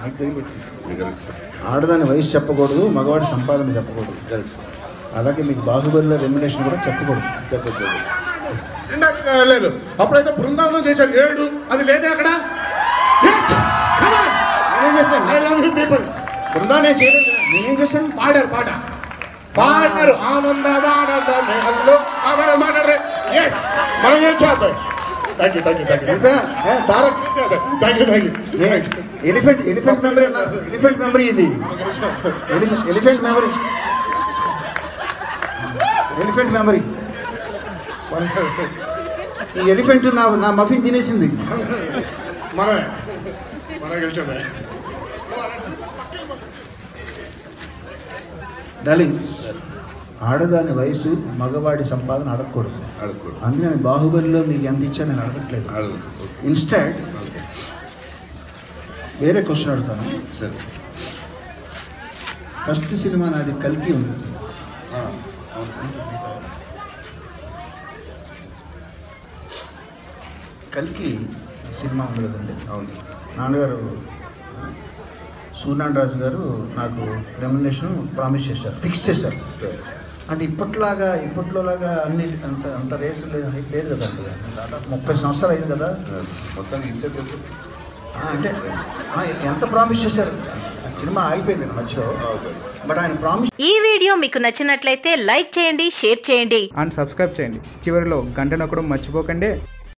నాకు తెలియదు. ఆడదాని వయసు చెప్పకూడదు, మగవాడి సంపాదన చెప్పకూడదు. అలాగే మీకు బాహుబలిలో రెమ్యునేషన్ కూడా చెప్పకూడదు. లేదు అప్పుడైతే బృందావనం చేశాడు 7, అది లేదే అక్కడ. నేనేం చేస్తాను? I love you people. Brindavanam చేయలేదు, నేనేం చేస్తాను? పాడారు ఆనందమానందమే హల్లో మాట్లాడరే. ఎస్ మనం చేద్దాం. Thank you. ఎంత తారక్ ఎలిఫెంట్ మెమరీ ఇది. Elephant memory. ఈ ఎలిఫెంట్ నా మఫిన్ తినేసింది. మనం గెలిచామే. డార్లింగ్, ఆడదాని వయసు మగవాడి సంపాదన అడగకూడదు. అందుకని బాహుబలిలో మీకు ఎంత ఇచ్చా నేను అడగట్లేదు. ఇన్స్టెడ్ వేరే క్వశ్చన్ అడుగుతాను. సరే. ఫస్ట్ సినిమా నాది కల్కి ఉంది. కల్కి సినిమా ఉంది కదండి. అవును సార్. నాన్నగారు సూర్యనారాయణ రాజు గారు నాకు రెమ్యునేషన్ ప్రామిస్ చేశారు, ఫిక్స్ చేశారు. అంటే ఇప్పట్లోలాగా అన్ని అంత రేట్లు లేదు కదా. దాదాపు 30 సంవత్సరాలు అయింది కదా. అంటే ఎంత ప్రామిస్ చేశారు? సినిమా అయిపోయింది మధ్యలో, బట్ ఆయన ప్రామిస్. ఈ వీడియో మీకు నచ్చినట్లయితే లైక్ చేయండి, షేర్ చేయండి అండ్ సబ్స్క్రైబ్ చేయండి. చివరిలో గంట నొక్కడం మర్చిపోకండి.